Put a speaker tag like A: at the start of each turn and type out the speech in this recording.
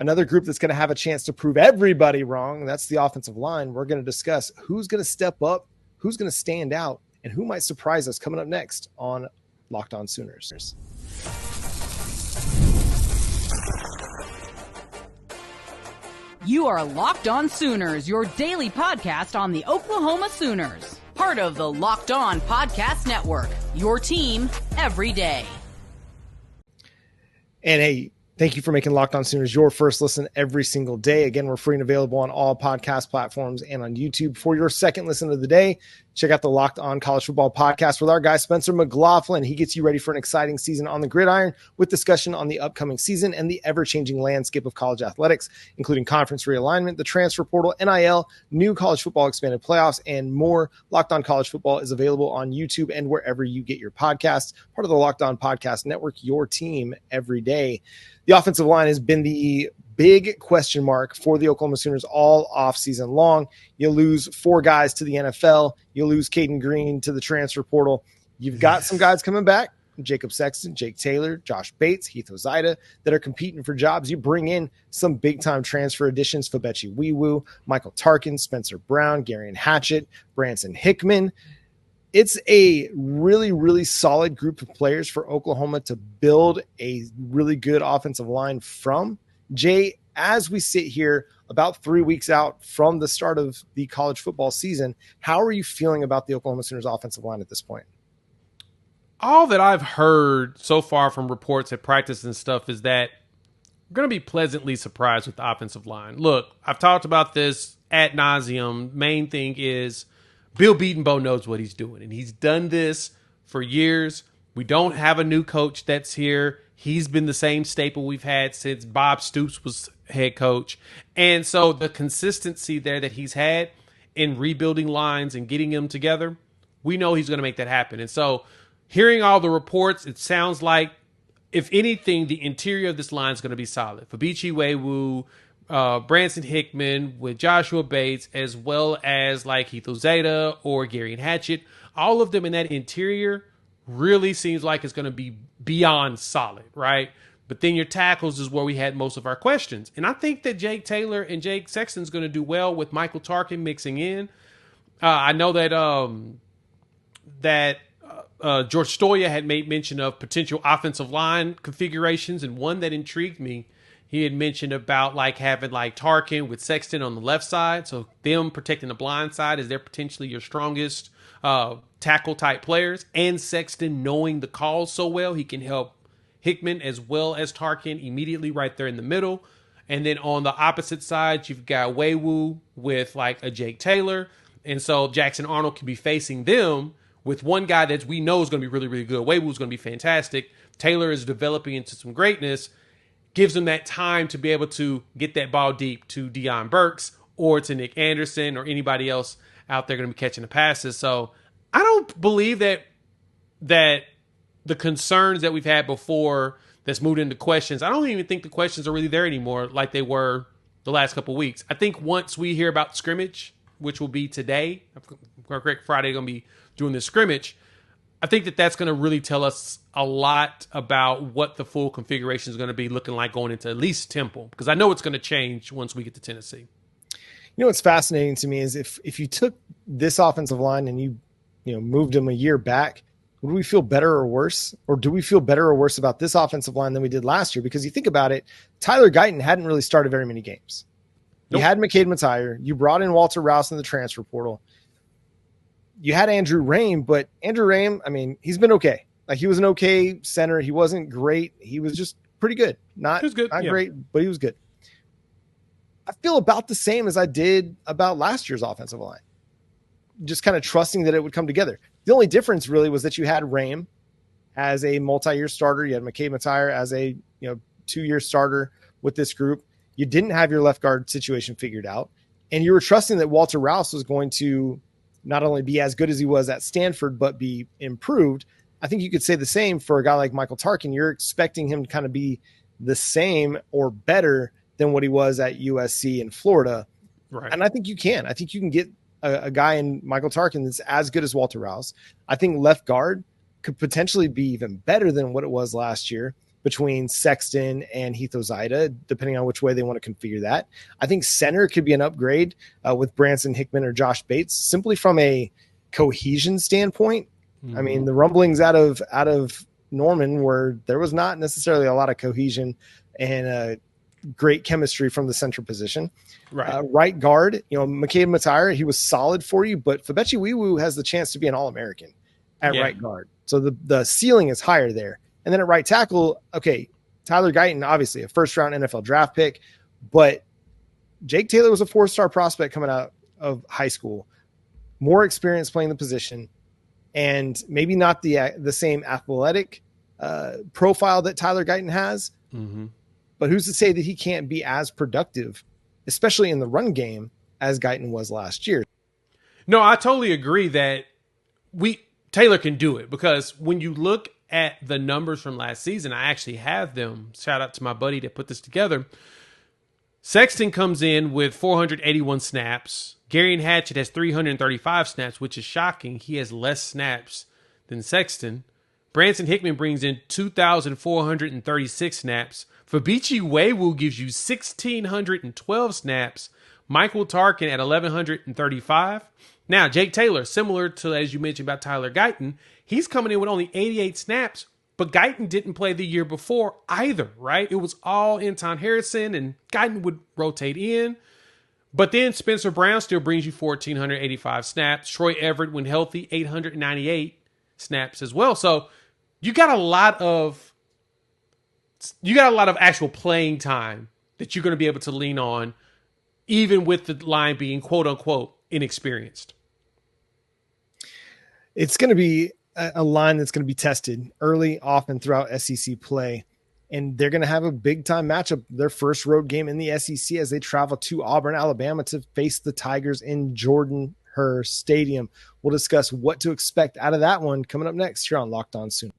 A: Another group that's going to have a chance to prove everybody wrong, that's the offensive line. We're going to discuss who's going to step up, who's going to stand out, and who might surprise us coming up next on Locked On Sooners.
B: You are Locked On Sooners, your daily podcast on the Oklahoma Sooners. Part of the Locked On Podcast Network, your team every day.
A: And hey, thank you for making Locked On Sooners your first listen every single day. Again, we're free and available on all podcast platforms and on YouTube. For your second listen of the day, check out the Locked On College Football podcast with our guy, Spencer McLaughlin. He gets you ready for an exciting season on the gridiron with discussion on the upcoming season and the ever-changing landscape of college athletics, including conference realignment, the transfer portal, NIL, new college football expanded playoffs, and more. Locked On College Football is available on YouTube and wherever you get your podcasts. Part of the Locked On Podcast Network, your team every day. The offensive line has been the big question mark for the Oklahoma Sooners all offseason long. You lose 4 guys to the NFL. You lose Caden Green to the transfer portal. You've got some guys coming back, Jacob Sexton, Jake Taylor, Josh Bates, Heath Ozida, that are competing for jobs. You bring in some big-time transfer additions, Fabechi Wiwu, Michael Tarkin, Spencer Brown, Garion Hatchett, Branson Hickman. It's a really, really solid group of players for Oklahoma to build a really good offensive line from. Jay, as we sit here about 3 weeks out from the start of the college football season, how are you feeling about the Oklahoma Sooners offensive line at this point?
C: All that I've heard so far from reports at practice and stuff is that we're going to be pleasantly surprised with the offensive line. Look, I've talked about this ad nauseum. Main thing is Bill Beatonbow knows what he's doing, and he's done this for years. We don't have a new coach that's here. He's been the same staple we've had since Bob Stoops was head coach. And so the consistency there that he's had in rebuilding lines and getting them together, we know he's going to make that happen. And so hearing all the reports, it sounds like, if anything, the interior of this line is going to be solid. Fabechi Wiwu, Branson Hickman with Joshua Bates, as well as like Heath Ozida or Garion Hatchett, all of them in that interior really seems like it's going to be beyond solid, right? But then your tackles is where we had most of our questions. And I think that Jake Taylor and Jake Sexton's going to do well with Michael Tarkin mixing in. I know that George Stoya had made mention of potential offensive line configurations, and one that intrigued me, he had mentioned about like having like Tarkin with Sexton on the left side. So them protecting the blind side is they're potentially your strongest tackle type players, and Sexton knowing the calls so well, he can help Hickman as well as Tarkin immediately right there in the middle. And then on the opposite side, you've got Wiwu with like a Jake Taylor. And so Jackson Arnold can be facing them with one guy that we know is going to be really, really good. Wiwu is going to be fantastic. Taylor is developing into some greatness. Gives them that time to be able to get that ball deep to Deion Burks or to Nick Anderson or anybody else out there going to be catching the passes. So I don't believe that the concerns that we've had before that's moved into questions, I don't even think the questions are really there anymore like they were the last couple of weeks. I think once we hear about scrimmage, which will be today, correct, Friday, going to be doing the scrimmage, I think that that's going to really tell us a lot about what the full configuration is going to be looking like going into at least Temple, because I know it's going to change once we get to Tennessee.
A: You know what's fascinating to me is if you took this offensive line and you moved them a year back, would we feel better or worse? Or do we feel better or worse about this offensive line than we did last year? Because you think about it, Tyler Guyton hadn't really started very many games. Nope. You had McCade Mathieu. You brought in Walter Rouse in the transfer portal. You had Andrew Rame, but Andrew Rame, I mean, he's been okay. Like, he was an okay center. He wasn't great. He was just pretty good. Not great, but he was good. I feel about the same as I did about last year's offensive line. Just kind of trusting that it would come together. The only difference really was that you had Rame as a multi-year starter. You had McCade Mathieu as a 2-year starter with this group. You didn't have your left guard situation figured out. And you were trusting that Walter Rouse was going to not only be as good as he was at Stanford, but be improved. I think you could say the same for a guy like Michael Tarkin. You're expecting him to kind of be the same or better than what he was at USC in Florida.
C: Right.
A: And I think you can. I think you can get a guy in Michael Tarkin that's as good as Walter Rouse. I think left guard could potentially be even better than what it was last year. between Sexton and Heath Ozida, depending on which way they want to configure that. I think center could be an upgrade with Branson Hickman or Josh Bates, simply from a cohesion standpoint. I mean, the rumblings out of Norman were there was not necessarily a lot of cohesion and great chemistry from the center position. Right guard, McCabe Matire, he was solid for you, but Fabechi Wiwu has the chance to be an All-American at right guard. So the ceiling is higher there. And then at right tackle, okay, Tyler Guyton, obviously a first-round NFL draft pick, but Jake Taylor was a 4-star prospect coming out of high school, more experience playing the position, and maybe not the same athletic profile that Tyler Guyton has. But who's to say that he can't be as productive, especially in the run game, as Guyton was last year?
C: No, I totally agree that Taylor can do it, because when you look at the numbers from last season, I actually have them. Shout out to my buddy that put this together. Sexton comes in with 481 snaps. Garion Hatchett has 335 snaps, which is shocking. He has less snaps than Sexton. Branson Hickman brings in 2,436 snaps. Fabechi Wiwu gives you 1,612 snaps. Michael Tarkin at 1,135. Now, Jake Taylor, similar to, as you mentioned about Tyler Guyton, he's coming in with only 88 snaps, but Guyton didn't play the year before either, right? It was all Anton Harrison, and Guyton would rotate in. But then Spencer Brown still brings you 1,485 snaps. Troy Everett, when healthy, 898 snaps as well. So you got a lot of actual playing time that you're going to be able to lean on, even with the line being quote unquote inexperienced.
A: It's going to be a line that's going to be tested early, often throughout SEC play. And they're going to have a big-time matchup, their first road game in the SEC, as they travel to Auburn, Alabama, to face the Tigers in Jordan-Hare Stadium. We'll discuss what to expect out of that one coming up next here on Locked On Sooners.